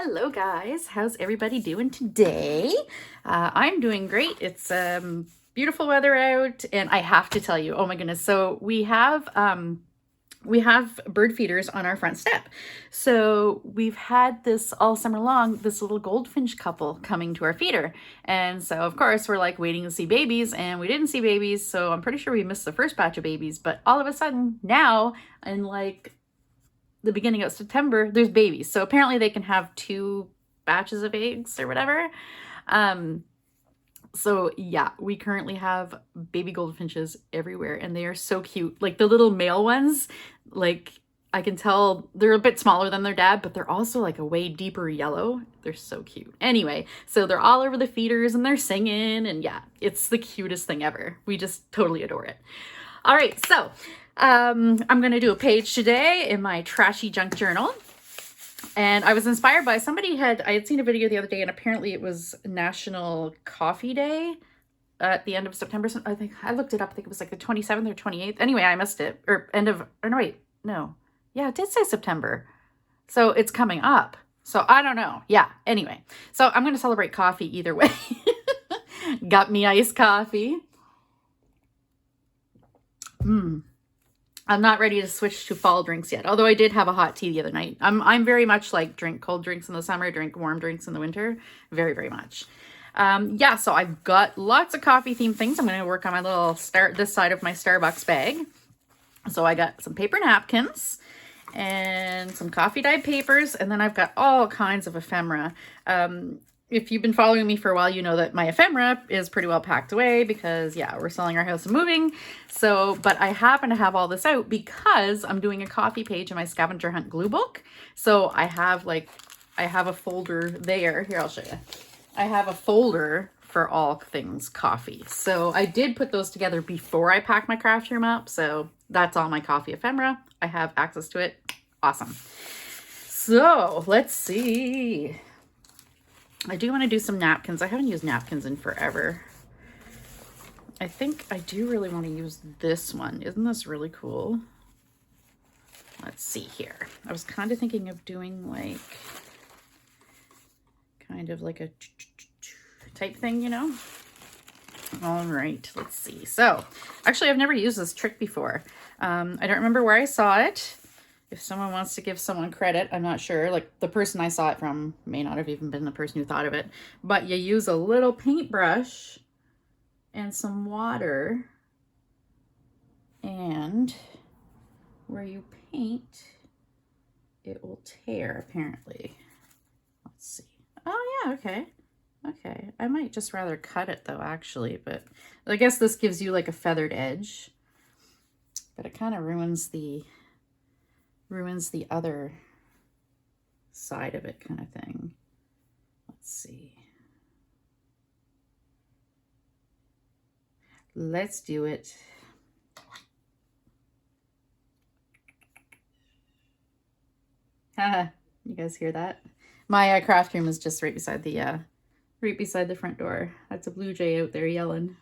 Hello guys, how's everybody doing today? I'm doing great. It's beautiful weather out, and I have to tell you, oh my goodness, so we have bird feeders on our front step. So we've had this all summer long, this little goldfinch couple coming to our feeder. And so of course we're like waiting to see babies, and we didn't see babies. So I'm pretty sure we missed the first batch of babies, but all of a sudden now, in like the beginning of September, there's babies. So apparently they can have 2 batches of eggs or whatever. So yeah, we currently have baby goldfinches everywhere, and they are so cute. Like the little male ones, like I can tell they're a bit smaller than their dad, but they're also like a way deeper yellow. They're so cute. Anyway, so they're all over the feeders and they're singing, and yeah, it's the cutest thing ever. We just totally adore it. All right, so I'm going to do a page today in my trashy junk journal. And I was inspired by I had seen a video the other day, and apparently it was National Coffee Day at the end of September. I think I looked it up. I think it was like the 27th or 28th. Anyway, I missed it. Yeah, it did say September. So it's coming up. So I don't know. Yeah, anyway. So I'm going to celebrate coffee either way. Got me iced coffee. I'm not ready to switch to fall drinks yet, although I did have a hot tea the other night. I'm very much like drink cold drinks in the summer, drink warm drinks in the winter. Very, very much. Yeah, so I've got lots of coffee themed things. I'm going to work on my little this side of my Starbucks bag. So I got some paper napkins and some coffee dyed papers, and then I've got all kinds of ephemera. If you've been following me for a while, you know that my ephemera is pretty well packed away because, yeah, we're selling our house and moving. So, but I happen to have all this out because I'm doing a coffee page in my scavenger hunt glue book. So I have a folder there. Here, I'll show you. I have a folder for all things coffee. So I did put those together before I packed my craft room up. So that's all my coffee ephemera. I have access to it. Awesome. So let's see. I do want to do some napkins. I haven't used napkins in forever. I think I do really want to use this one. Isn't this really cool? Let's see here. I was kind of thinking of doing like kind of like a type thing, you know? All right, let's see. So actually I've never used this trick before. I don't remember where I saw it. If someone wants to give someone credit, I'm not sure. Like the person I saw it from may not have even been the person who thought of it. But you use a little paintbrush and some water. And where you paint, it will tear, apparently. Let's see. Oh, yeah, okay. Okay. I might just rather cut it, though, actually. But I guess this gives you, like, a feathered edge. But it kind of ruins the other side of it, kind of thing. Let's see. Let's do it. Haha, you guys hear that? My craft room is just right beside the front door. That's a blue jay out there yelling.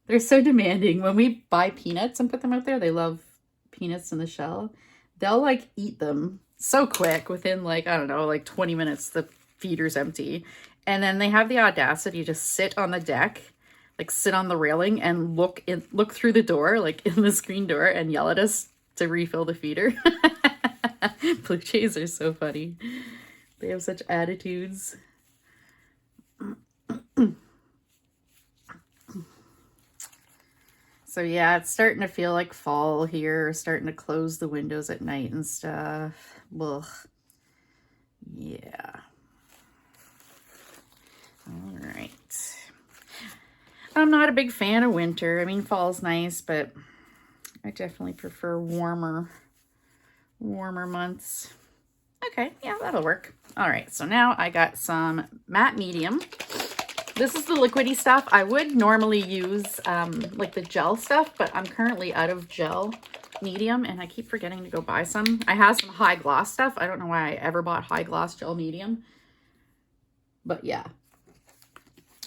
They're so demanding. When we buy peanuts and put them out there, they love peanuts in the shell. They'll like eat them so quick within like, I don't know, like 20 minutes, the feeder's empty. And then they have the audacity to sit on the deck, like sit on the railing and look through the door, like in the screen door, and yell at us to refill the feeder. Blue jays are so funny. They have such attitudes. So yeah, it's starting to feel like fall here, starting to close the windows at night and stuff. Ugh. Yeah. All right. I'm not a big fan of winter. I mean, fall's nice, but I definitely prefer warmer months. Okay, yeah, that'll work. All right, so now I got some matte medium. This is the liquidy stuff. I would normally use like the gel stuff, but I'm currently out of gel medium, and I keep forgetting to go buy some. I have some high gloss stuff. I don't know why I ever bought high gloss gel medium. But yeah,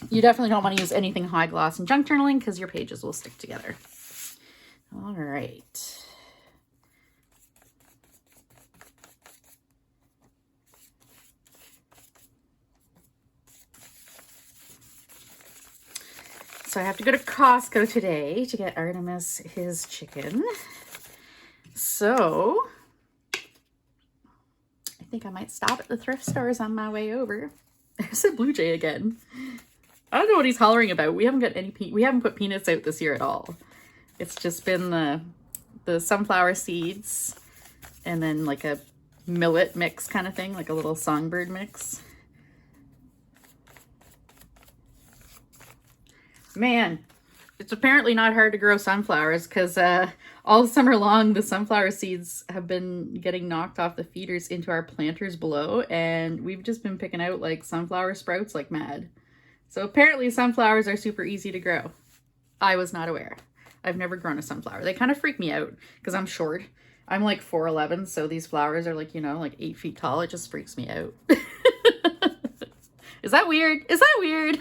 you definitely don't want to use anything high gloss in junk journaling because your pages will stick together. All right. So I have to go to Costco today to get Artemis his chicken. So I think I might stop at the thrift stores on my way over. There's a blue jay again. I don't know what he's hollering about. We haven't got any we haven't put peanuts out this year at all. It's just been the sunflower seeds and then like a millet mix kind of thing, like a little songbird mix. Man, it's apparently not hard to grow sunflowers because all summer long the sunflower seeds have been getting knocked off the feeders into our planters below, and we've just been picking out like sunflower sprouts like mad. So apparently sunflowers are super easy to grow. I was not aware. I've never grown a sunflower. They kind of freak me out because I'm short. I'm like 4'11", so these flowers are like, you know, like 8 feet tall. It just freaks me out. Is that weird? Is that weird?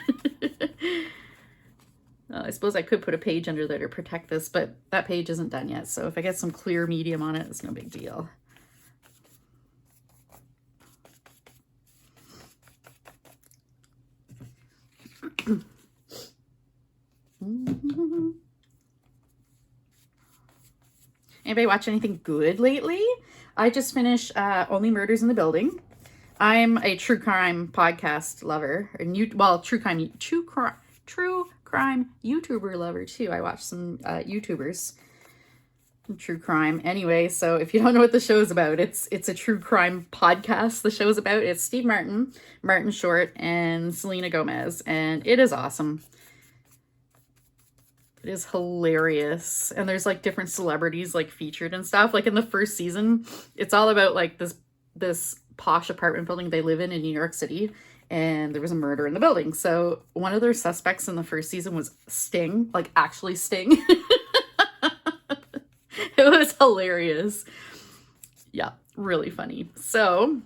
I suppose I could put a page under there to protect this, but that page isn't done yet. So if I get some clear medium on it, it's no big deal. Anybody watch anything good lately? I just finished Only Murders in the Building. I'm a true crime podcast lover, and true crime YouTuber lover too. I watch some YouTubers, true crime. Anyway, so if you don't know what the show is about, it's a true crime podcast. The show's about it's Steve Martin, Martin Short, and Selena Gomez, and it is awesome. It is hilarious, and there's like different celebrities like featured and stuff. Like in the first season, it's all about like this posh apartment building they live in New York City, and there was a murder in the building. So one of their suspects in the first season was Sting, like actually Sting. It was hilarious. Yeah, really funny. So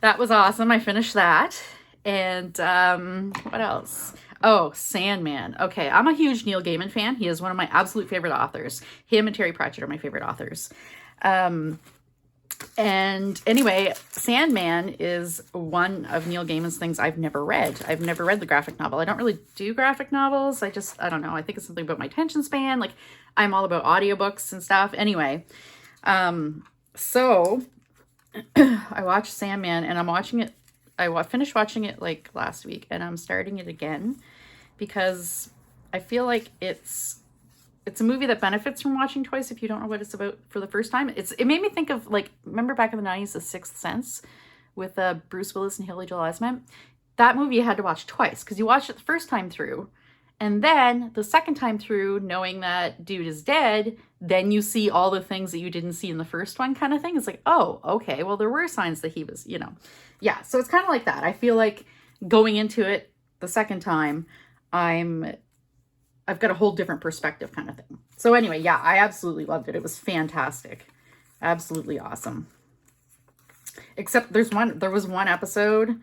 that was awesome. I finished that. And what else? Oh, Sandman. Okay, I'm a huge Neil Gaiman fan. He is one of my absolute favorite authors. Him and Terry Pratchett are my favorite authors. And anyway, Sandman is one of Neil Gaiman's things I've never read. I've never read the graphic novel. I don't really do graphic novels. I don't know. I think it's something about my attention span. Like, I'm all about audiobooks and stuff. Anyway, so I watched Sandman, and I'm watching it. I finished watching it like last week, and I'm starting it again because I feel like it's a movie that benefits from watching twice if you don't know what it's about for the first time. It made me think of, like, remember back in the 90s, The Sixth Sense with Bruce Willis and Haley Joel Osment? That movie you had to watch twice because you watched it the first time through, and then the second time through, knowing that dude is dead, then you see all the things that you didn't see in the first one kind of thing. It's like, oh, okay, well, there were signs that he was, you know. Yeah, so it's kind of like that. I feel like going into it the second time, I've got a whole different perspective kind of thing. So anyway, yeah, I absolutely loved it. It was fantastic. Absolutely awesome. Except there was one episode.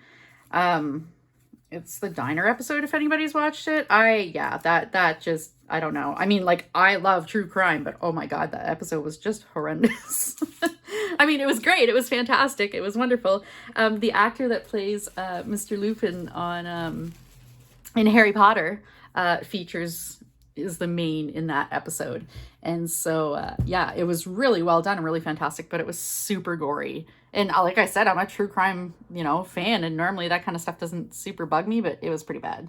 It's the diner episode, if anybody's watched it. That just, I don't know. I mean, like, I love true crime, but oh my God, that episode was just horrendous. I mean, it was great. It was fantastic. It was wonderful. The actor that plays Mr. Lupin in Harry Potter is the main in that episode. And so, yeah, it was really well done and really fantastic, but it was super gory. And like I said, I'm a true crime, fan, and normally that kind of stuff doesn't super bug me, but it was pretty bad.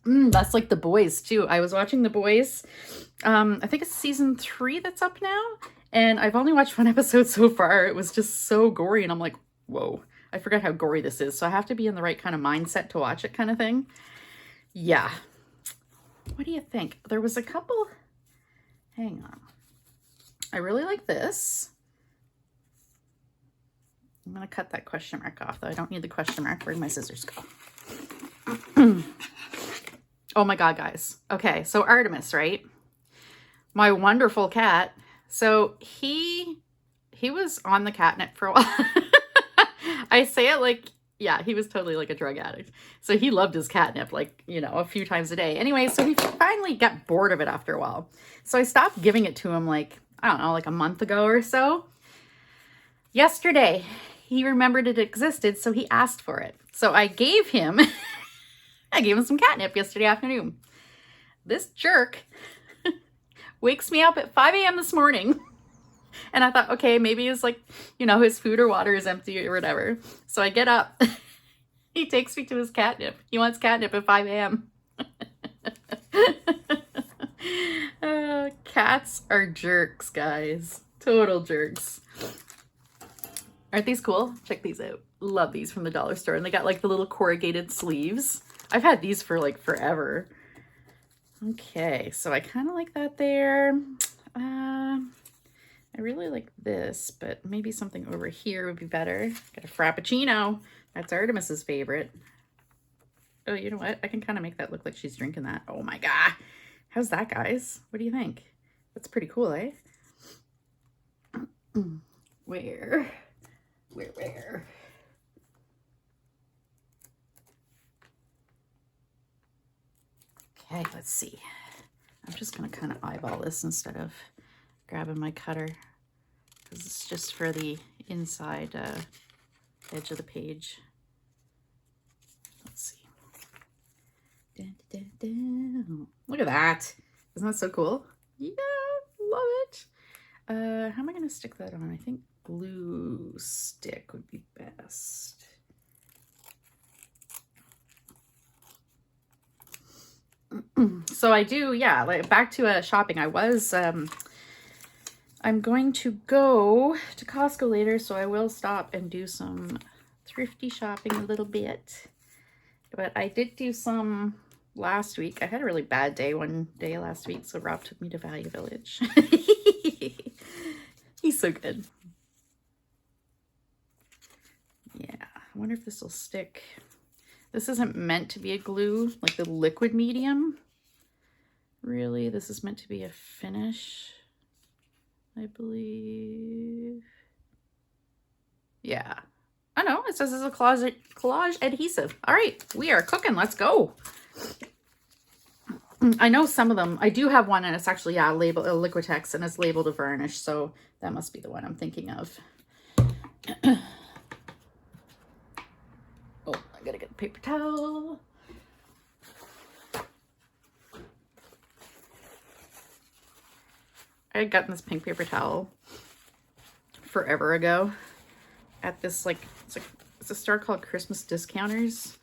That's like The Boys too. I was watching The Boys. I think it's season 3 that's up now, and I've only watched one episode so far. It was just so gory, and I'm like, whoa, I forgot how gory this is. So I have to be in the right kind of mindset to watch it kind of thing. Yeah. What do you think? There was a couple, hang on. I really like this. I'm going to cut that question mark off, though. I don't need the question mark. Where'd my scissors go? Oh my God, guys. Okay, so Artemis, right? My wonderful cat. So he was on the catnip for a while. I say it like, yeah, he was totally like a drug addict. So he loved his catnip, like, a few times a day. Anyway, so he finally got bored of it after a while. So I stopped giving it to him like, I don't know, like a month ago or so. Yesterday, he remembered it existed, so he asked for it. So I gave him I gave him some catnip yesterday afternoon. This jerk wakes me up at 5 a.m. this morning. And I thought, okay, maybe it's like, you know, his food or water is empty or whatever. So I get up. He takes me to his catnip. He wants catnip at 5 a.m. Cats are jerks, guys. Total jerks. Aren't these cool? Check these out. Love these from the dollar store. And they got like the little corrugated sleeves. I've had these for like forever. Okay, so I kind of like that there. I really like this, but maybe something over here would be better. Got a Frappuccino. That's Artemis's favorite. Oh, you know what? I can kind of make that look like she's drinking that. Oh my God. How's that, guys? What do you think? That's pretty cool, eh? Where? Okay, let's see. I'm just going to kind of eyeball this instead of grabbing my cutter, because it's just for the inside edge of the page. Let's see. Dun, dun, dun. Look at that. Isn't that so cool? Yeah, love it. How am I going to stick that on? I think glue stick would be best. So I do, yeah, like back to shopping. I was, I'm going to go to Costco later, so I will stop and do some thrifty shopping a little bit. But I did do some last week. I had a really bad day one day last week, so Rob took me to Value Village. He's so good. Yeah, I wonder if this will stick. This isn't meant to be a glue, like the liquid medium. Really, this is meant to be a finish, I believe. Yeah. I know, it says it's a collage adhesive. All right, we are cooking. Let's go. I know some of them. I do have one, and it's actually, yeah, labeled Liquitex, and it's labeled a varnish, so that must be the one I'm thinking of. Oh, I gotta get a paper towel. I had gotten this pink paper towel forever ago at this, like, it's a store called Christmas Discounters.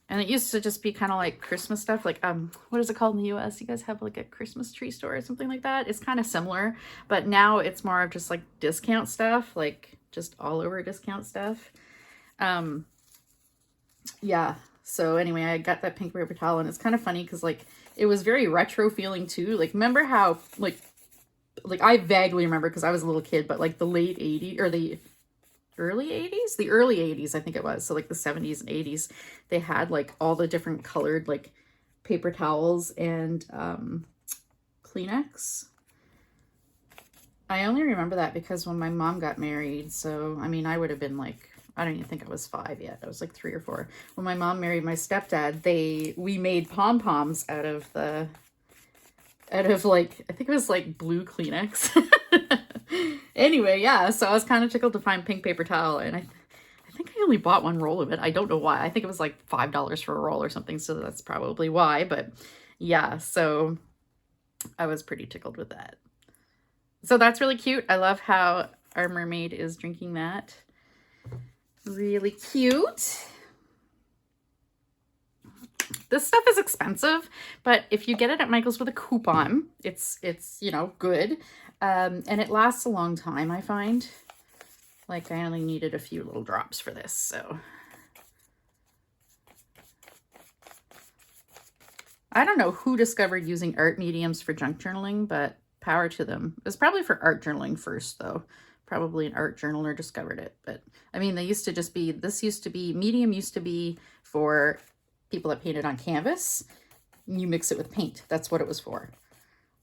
And it used to just be kind of like Christmas stuff. Like, what is it called in the US? You guys have like a Christmas tree store or something like that? It's kind of similar, but now it's more of just like discount stuff, like just all over discount stuff. Yeah. So anyway, I got that pink paper towel, and it's kind of funny because like it was very retro feeling too. Like, remember how like I vaguely remember because I was a little kid, but like the late 80s or the early 80s? The early 80s, I think it was. So like the 70s and 80s, they had like all the different colored like paper towels and Kleenex. I only remember that because when my mom got married, so I mean, I would have been like, I don't even think I was 5 yet. I was like 3 or 4. When my mom married my stepdad, we made pom-poms out of like, I think it was like blue Kleenex. Anyway, yeah, so I was kind of tickled to find pink paper towel, and I think I only bought one roll of it. I don't know why. I think it was like $5 for a roll or something, so that's probably why. But yeah, so I was pretty tickled with that. So that's really cute. I love how our mermaid is drinking that. Really cute. This stuff is expensive, but if you get it at Michael's with a coupon, it's you know, good. And it lasts a long time, I find. Like, I only needed a few little drops for this, so. I don't know who discovered using art mediums for junk journaling, but power to them. It was probably for art journaling first, though. Probably an art journaler discovered it. But, I mean, medium used to be for people that painted on canvas. You mix it with paint. That's what it was for.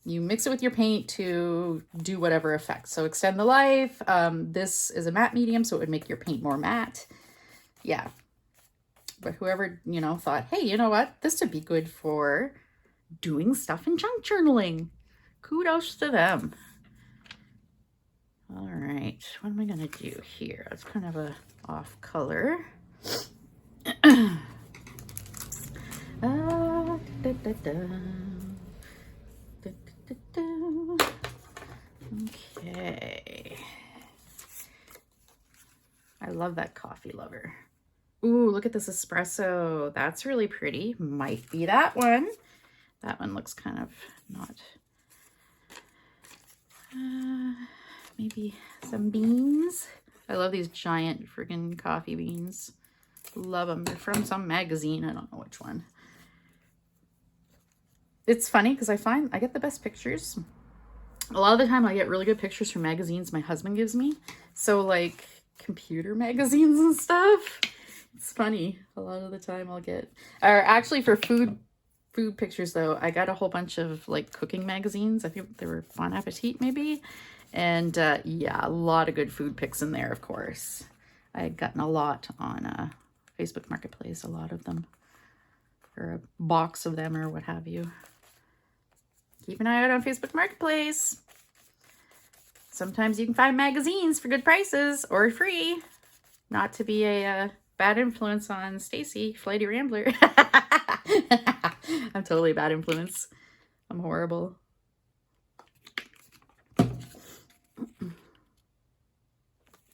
You mix it with your paint to do whatever effect. So extend the life. This is a matte medium, so it would make your paint more matte. Yeah. But whoever, you know, thought, hey, you know what? This would be good for doing stuff in junk journaling. Kudos to them. All right. What am I going to do here? It's kind of a off color. Da, da, da, da. Da, da, da, da. Okay. I love that coffee lover. Ooh, look at this espresso. That's really pretty. Might be that one. That one looks kind of not. Maybe some beans. I love these giant friggin' coffee beans. Love them. They're from some magazine. I don't know which one. It's funny because I get the best pictures. A lot of the time I get really good pictures from magazines my husband gives me. So like computer magazines and stuff. It's funny. A lot of the time I'll get, or actually for food pictures though, I got a whole bunch of like cooking magazines. I think they were Bon Appetit maybe. And yeah, a lot of good food pics in there, of course. I had gotten a lot on Facebook Marketplace, a lot of them. Or a box of them or what have you. Keep an eye out on Facebook Marketplace. Sometimes you can find magazines for good prices or free. Not to be a bad influence on Stacy, Flighty Rambler. I'm totally a bad influence. I'm horrible.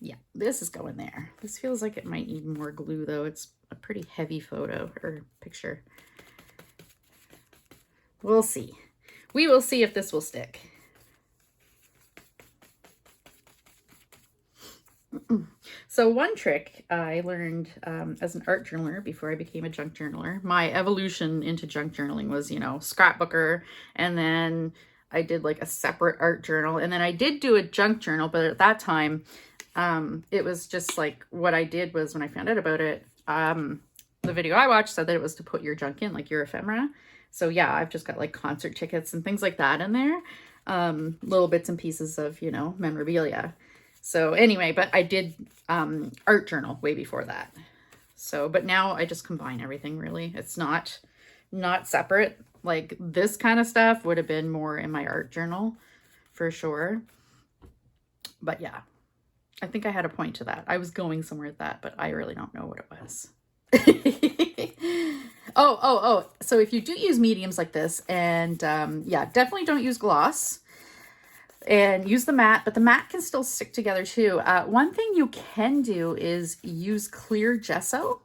Yeah, this is going there. This feels like it might need more glue though. It's a pretty heavy photo or picture. We'll see. We will see if this will stick. So one trick I learned as an art journaler before I became a junk journaler, my evolution into junk journaling was, you know, scrapbooker, and then I did like a separate art journal, and then I did do a junk journal, but at that time, it was just like what I did was when I found out about it, the video I watched said that it was to put your junk in, like your ephemera. So yeah, I've just got like concert tickets and things like that in there. Little bits and pieces of, you know, memorabilia. So anyway, but I did art journal way before that. So, but now I just combine everything really. It's not separate. Like this kind of stuff would have been more in my art journal for sure. But yeah, I think I had a point to that. I was going somewhere with that, but I really don't know what it was. Oh. So if you do use mediums like this, and yeah, definitely don't use gloss. And use the matte, but the matte can still stick together too. One thing you can do is use clear gesso.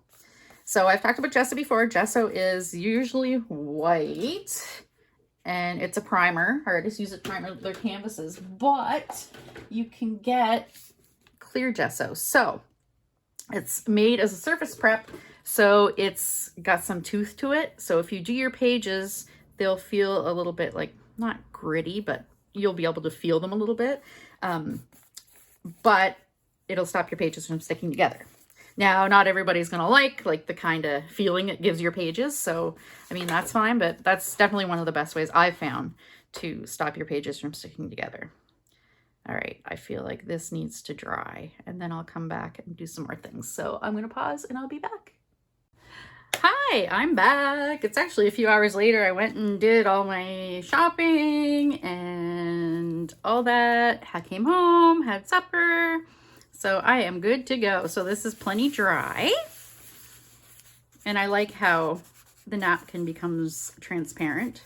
So I've talked about gesso before. Gesso is usually white and it's a primer. Artists use it to primer their canvases, but you can get clear gesso. So it's made as a surface prep. So it's got some tooth to it. So if you do your pages, they'll feel a little bit like, not gritty, but you'll be able to feel them a little bit, but it'll stop your pages from sticking together. Now, not everybody's going to like the kind of feeling it gives your pages. So, I mean, that's fine, but that's definitely one of the best ways I've found to stop your pages from sticking together. All right, I feel like this needs to dry and then I'll come back and do some more things. So I'm going to pause and I'll be back. Hi, I'm back. It's actually a few hours later. I went and did all my shopping and all that. I came home, had supper. So I am good to go. So this is plenty dry. And I like how the napkin becomes transparent.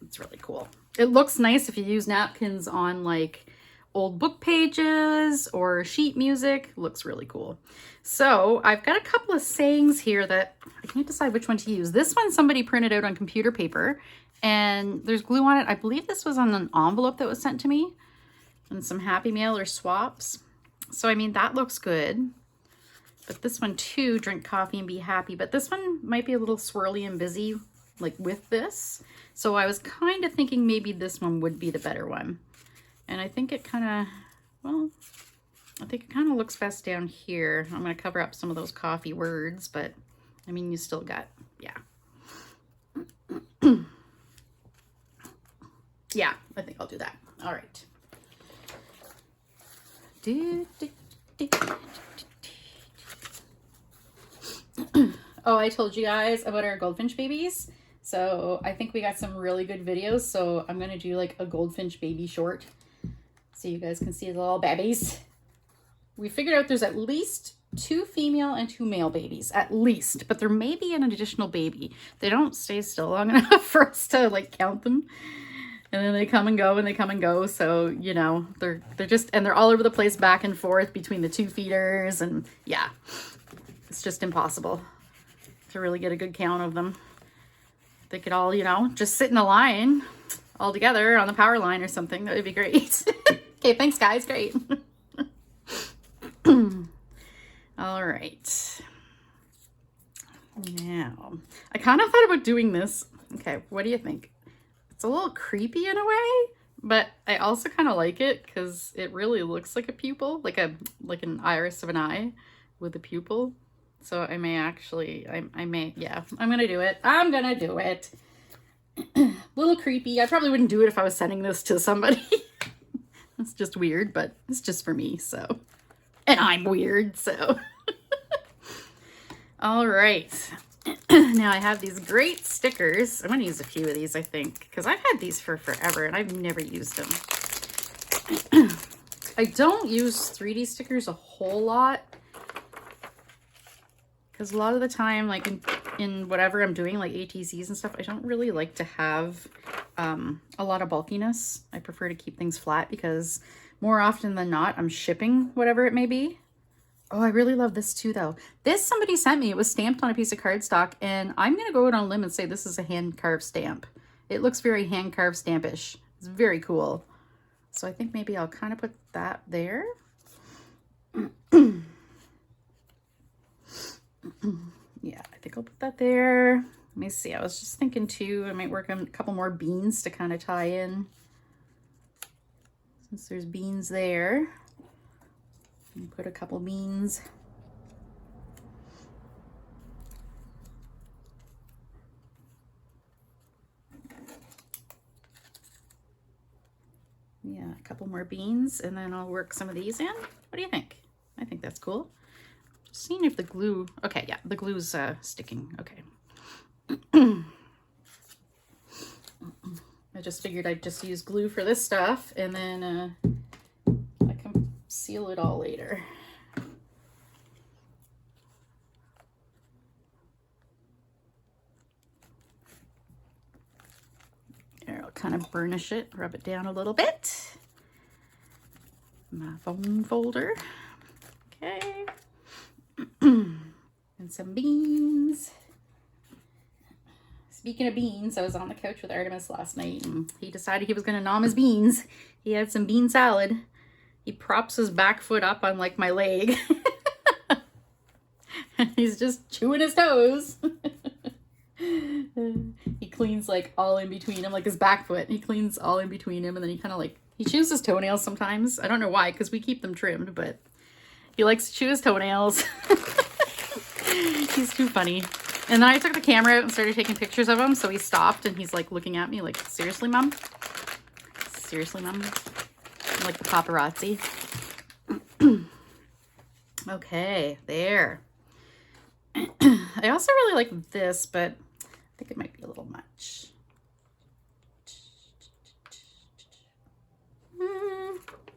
It's really cool. It looks nice if you use napkins on like old book pages or sheet music. Looks really cool. So I've got a couple of sayings here that I can't decide which one to use. This one somebody printed out on computer paper and there's glue on it. I believe this was on an envelope that was sent to me and some Happy Mail or swaps. So I mean, that looks good. But this one too, drink coffee and be happy. But this one might be a little swirly and busy like with this. So I was kind of thinking maybe this one would be the better one. And I think it kind of, well, I think it kind of looks best down here. I'm going to cover up some of those coffee words, but I mean, you still got, yeah. Yeah, I think I'll do that. All right. Oh, I told you guys about our goldfinch babies. So I think we got some really good videos. So I'm going to do like a goldfinch baby short so you guys can see the little babies. We figured out there's at least 2 female and 2 male babies at least, but there may be an additional baby. They don't stay still long enough for us to like count them. And then they come and go and they come and go. So, you know, they're just, and they're all over the place back and forth between the 2 feeders. And yeah, it's just impossible to really get a good count of them. They could all, you know, just sit in a line all together on the power line or something. That would be great. Okay, thanks guys. Great. All right. Now, I kind of thought about doing this. Okay, what do you think? It's a little creepy in a way, but I also kind of like it because it really looks like a pupil, like an iris of an eye with a pupil. So I may actually, yeah, I'm gonna do it. I'm gonna do it. A little creepy. I probably wouldn't do it if I was sending this to somebody. It's just weird, but it's just for me, so. And I'm weird, so. All right. Now I have these great stickers. I'm going to use a few of these, I think, because I've had these for forever and I've never used them. I don't use 3D stickers a whole lot because a lot of the time, like in whatever I'm doing, like ATCs and stuff, I don't really like to have a lot of bulkiness. I prefer to keep things flat because more often than not, I'm shipping whatever it may be. Oh, I really love this too, though. This somebody sent me. It was stamped on a piece of cardstock, and I'm going to go out on a limb and say this is a hand-carved stamp. It looks very hand-carved stampish. It's very cool. So I think maybe I'll kind of put that there. Yeah, I think I'll put that there. Let me see. I was just thinking, too, I might work on a couple more beans to kind of tie in. Since there's beans there. Put a couple beans. Yeah, a couple more beans, and then I'll work some of these in. What do you think? I think that's cool. Just seeing if the glue, okay, yeah, the glue's sticking, okay. I just figured I'd just use glue for this stuff, and then I can seal it all later. There, I'll kind of burnish it, rub it down a little bit. My phone folder. Okay. And some beans. Speaking of beans, I was on the couch with Artemis last night and he decided he was going to nom his beans. He had some bean salad. He props his back foot up on like my leg. And he's just chewing his toes. He cleans like all in between him, like his back foot. He cleans all in between him, and then he kind of like, he chews his toenails sometimes. I don't know why, because we keep them trimmed, but he likes to chew his toenails. He's too funny. And then I took the camera out and started taking pictures of him, so he stopped and he's like looking at me like, seriously, Mom? Seriously, Mom? I'm like the paparazzi. Okay, there. I also really like this, but I think it might be a little much.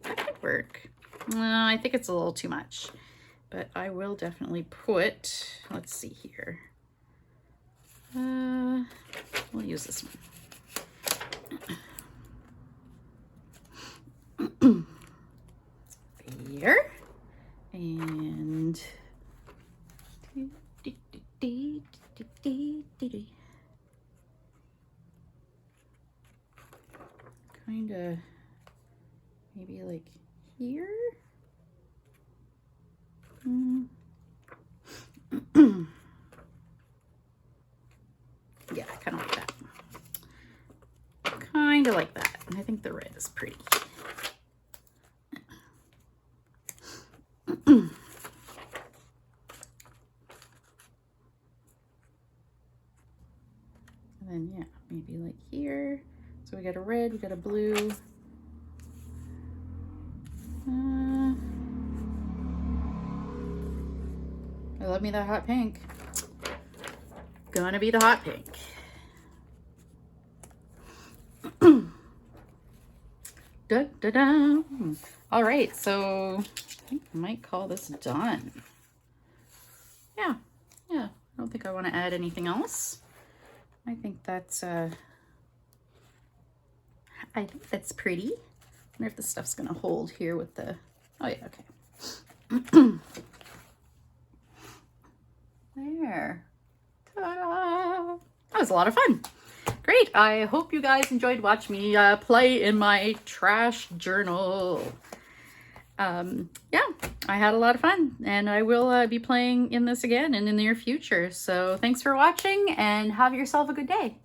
That could work. No, I think it's a little too much, but I will definitely put, let's see here. We'll use this one. There. And kind of maybe like here. Yeah, I kind of like that. Kind of like that. And I think the red is pretty. And then, yeah, maybe like here. So we got a red, we got a blue. I love me that hot pink. Gonna be the hot pink. Da, da, da. All right, so I think I might call this done. yeah, I don't think I want to add anything else. I think that's pretty. I wonder if the stuff's gonna hold here with the, oh yeah, okay. There. Ta-da! That was a lot of fun. Great. I hope you guys enjoyed watching me play in my trash journal. Yeah, I had a lot of fun, and I will be playing in this again in the near future. So thanks for watching, and have yourself a good day.